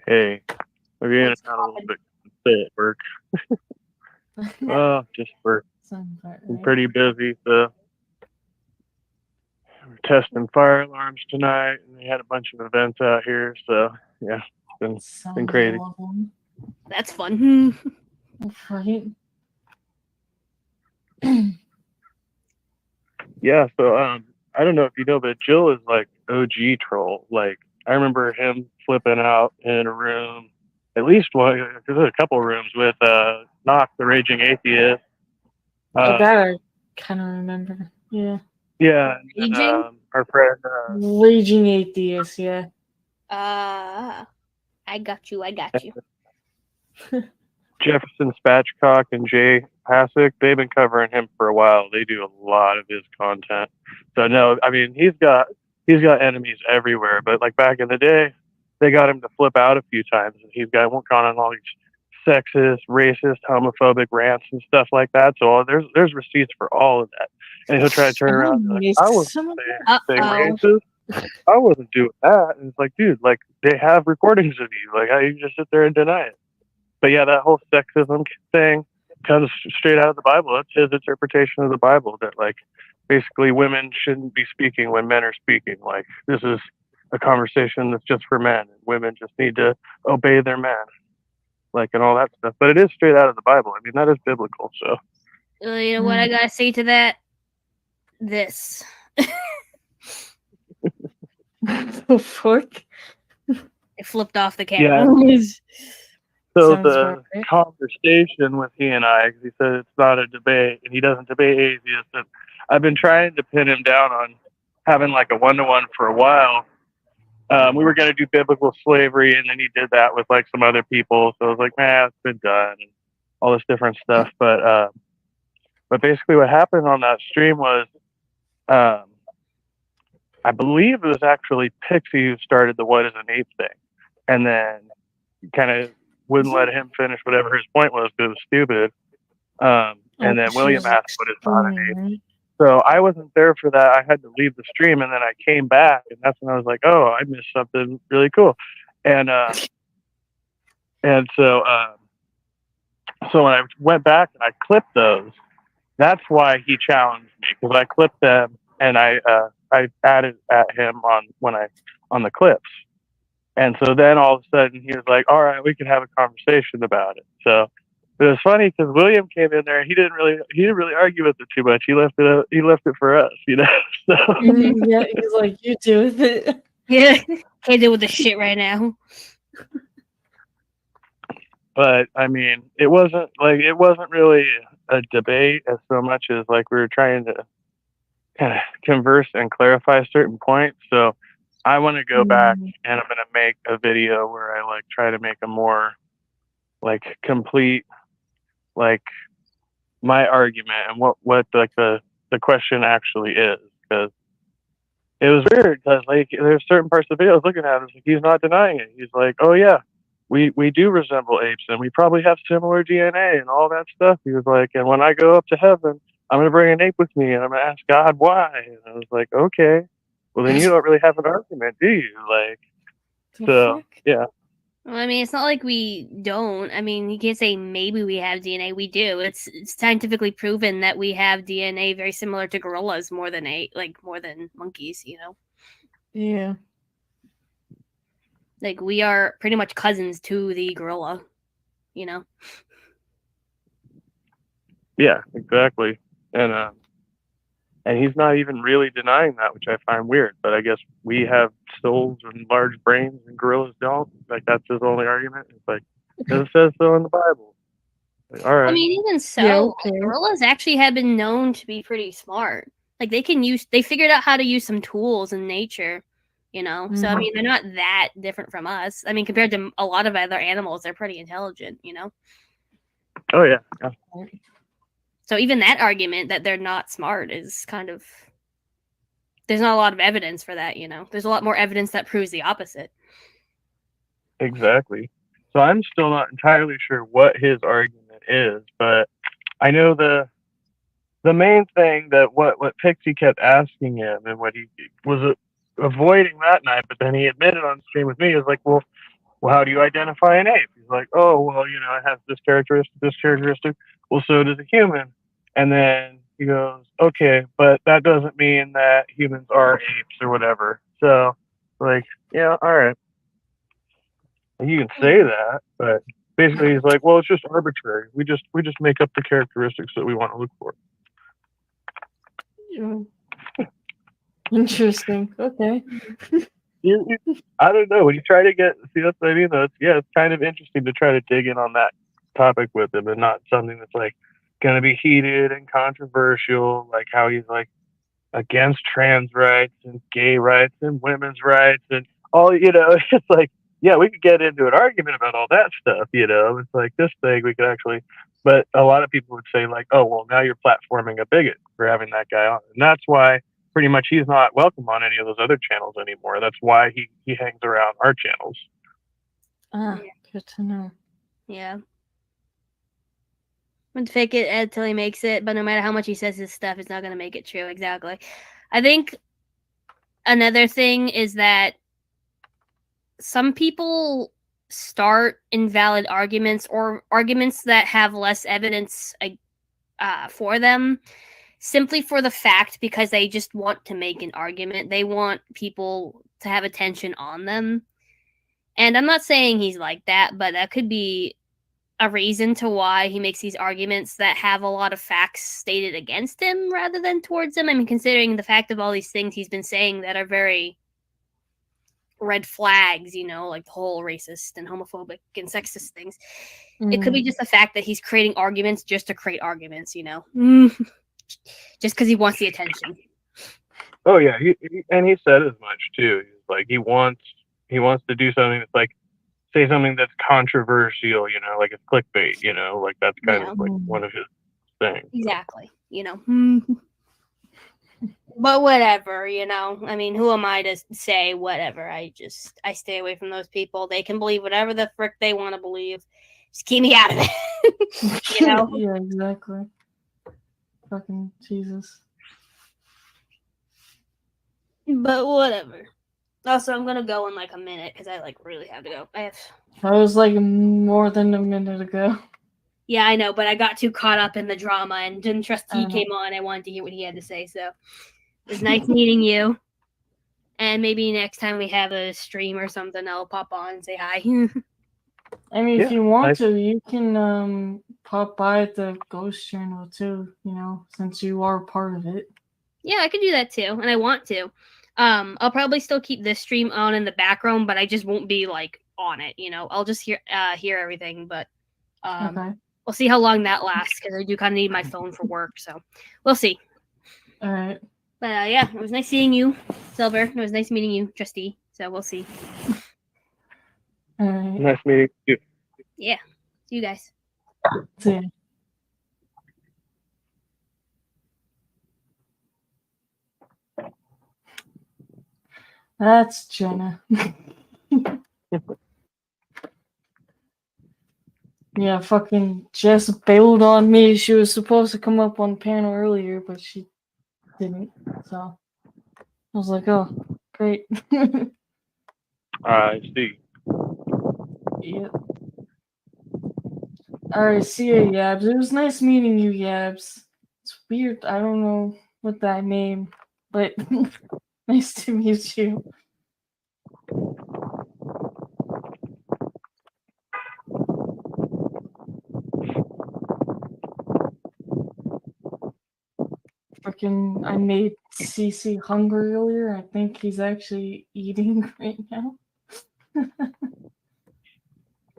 Hey, we're getting What's out a little poppin'? bit today at work. Just work. Sounds about Been right. pretty busy, so we're testing fire alarms tonight, and they had a bunch of events out here. So yeah, it's been Sounds crazy. lovely. That's fun. Right? Yeah, so I don't know if you know, but Jill is like OG troll. Like I remember him flipping out in a room, at least one, because there's a couple rooms with Knox, the Raging Atheist. Oh, Uh, that I kind of remember. Yeah. yeah, and then Raging? our friend Raging atheist, yeah. I got you. I got you. Jefferson Spatchcock and Jay Pasick, they've been covering him for a while. They do a lot of his content. So no, I mean he's got enemies everywhere. But like back in the day, they got him to flip out a few times, and he's gone on all these sexist, racist, homophobic rants and stuff like that. So there's receipts for all of that. And he'll try to turn around and be like, I wasn't Some of saying Uh-oh. racist. I wasn't doing that. And it's like, dude, like they have recordings of you. Like how you just sit there and deny it. But yeah, that whole sexism thing comes straight out of the Bible. That's his interpretation of the Bible that like basically women shouldn't be speaking when men are speaking. Like this is a conversation that's just for men, and women just need to obey their men, like and all that stuff. But it is straight out of the Bible. I mean, that is biblical. So You know what I gotta say to that? This. the fuck? It flipped off the yeah. camera. So Sounds the about right. conversation with he and I, because he said it's not a debate, and he doesn't debate atheists. And I've been trying to pin him down on having like a 1-to-1 for a while. We were going to do biblical slavery, and then he did that with like some other people. So I was like, man, it's been done, and all this different stuff. But basically, what happened on that stream was, um, I believe it was actually Pixie who started the "What is an ape" thing, and then kind of wouldn't let him finish whatever his point was because it was stupid. And then William asked, "What is not an ape?" Right? So I wasn't there for that. I had to leave the stream, and then I came back, and that's when I was like, "Oh, I missed something really cool." And so when I went back and I clipped those, that's why he challenged me because I clipped them and I added at him on the clips. And so then all of a sudden he was like, "All right, we can have a conversation about it." So it was funny because William came in there and he didn't really argue with it too much. He left it for us, you know. So Yeah, he's like, you do with it. Yeah. Can't deal with this shit right now. but I mean, it wasn't really a debate as so much as like we were trying to kind of converse and clarify certain points. So I want to go back and I'm going to make a video where I like try to make a more like complete like my argument and what like the question actually is, because it was weird because like there's certain parts of the video I was looking at, it's like he's not denying it. He's like, "Oh yeah, we do resemble apes and we probably have similar DNA and all that stuff." He was like, "And when I go up to heaven, I'm going to bring an ape with me and I'm going to ask God why." And I was like, "Okay, well then you don't really have an argument, do you?" Like, so yeah. Well, I mean, it's not like we don't. I mean, you can't say maybe we have DNA. We do. It's scientifically proven that we have DNA very similar to gorillas more than monkeys. You know, Yeah. like we are pretty much cousins to the gorilla. You know. Yeah, exactly. And he's not even really denying that, which I find weird. But I guess we have souls and large brains and gorillas don't. Like that's his only argument. It's like, because it says so in the Bible. Like, all right. I mean, even so, Yeah, okay. gorillas actually have been known to be pretty smart. Like they figured out how to use some tools in nature. You know, so I mean, they're not that different from us. I mean, compared to a lot of other animals, they're pretty intelligent. You know. Oh yeah. So even that argument that they're not smart is kind of, there's not a lot of evidence for that, you know. There's a lot more evidence that proves the opposite. Exactly. So I'm still not entirely sure what his argument is, but I know the main thing that what Pixie kept asking him and what he was avoiding that night, but then he admitted on stream with me, was like, well, well, how do you identify an ape? He's like, oh, well, you know, it has this characteristic, this characteristic. Well, so does a human. And then he goes, okay, but that doesn't mean that humans are apes or whatever. So, like, yeah, all right. You can say that, but basically he's like, well, it's just arbitrary. We just make up the characteristics that we want to look for. Interesting. Okay. I don't know. When you try to see, that's what I mean, though. It's kind of interesting to try to dig in on that topic with him and not something that's like going to be heated and controversial, like how he's like against trans rights and gay rights and women's rights and all, you know, it's like, yeah, we could get into an argument about all that stuff, you know. It's like this thing we could actually, but a lot of people would say, like, oh, well, now you're platforming a bigot for having that guy on. And that's why pretty much he's not welcome on any of those other channels anymore. That's why he hangs around our channels. Good to know. Yeah. I'm gonna fake it till he makes it, but no matter how much he says his stuff, it's not gonna make it true. Exactly. I think another thing is that some people start invalid arguments or arguments that have less evidence for them simply for the fact because they just want to make an argument. They want people to have attention on them. And I'm not saying he's like that, but that could be a reason to why he makes these arguments that have a lot of facts stated against him rather than towards him. I mean, considering the fact of all these things he's been saying that are very red flags, you know, like the whole racist and homophobic and sexist things. It could be just the fact that he's creating arguments just to create arguments, you know, just because he wants the attention. Oh yeah, he said as much too. He's like he wants to do something that's like say something that's controversial, you know, like it's clickbait, you know, like that's kind of like one of his things. Exactly, you know. But whatever, you know. I mean, who am I to say whatever? I stay away from those people. They can believe whatever the frick they want to believe. Just keep me out of it. You know? Yeah, exactly. Fucking Jesus. But whatever. Also, I'm gonna go in like a minute because I like really have to go. That was like more than a minute ago. Yeah, I know, but I got too caught up in the drama and didn't trust he came on. I wanted to hear what he had to say, so it was nice meeting you. And maybe next time we have a stream or something, I'll pop on and say hi. I mean, if you want to, you can pop by at the Ghost channel too, you know, since you are part of it. Yeah, I could do that too, and I want to. I'll probably still keep this stream on in the background, but I just won't be like on it, you know. I'll just hear everything, but okay. We'll see how long that lasts because I do kind of need my phone for work, so we'll see. All right. But yeah, it was nice seeing you, Silver. It was nice meeting you, Trusty. So we'll see. All right. Nice meeting you. Yeah. See you guys. See ya. That's Jenna. Yeah, fucking Jess bailed on me. She was supposed to come up on panel earlier, but she didn't. So I was like, oh, great. I see. Yep. Alright, see ya, Yabs. It was nice meeting you, Yabs. It's weird. I don't know what that name, but nice to meet you. Freaking, I made CC hungry earlier. I think he's actually eating right now.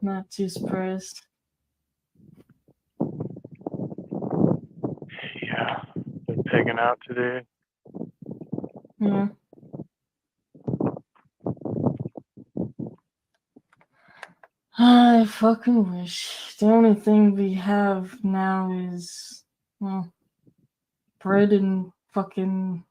Not too surprised. Yeah, been pigging out today. Yeah. I fucking wish. The only thing we have now is, well, bread and fucking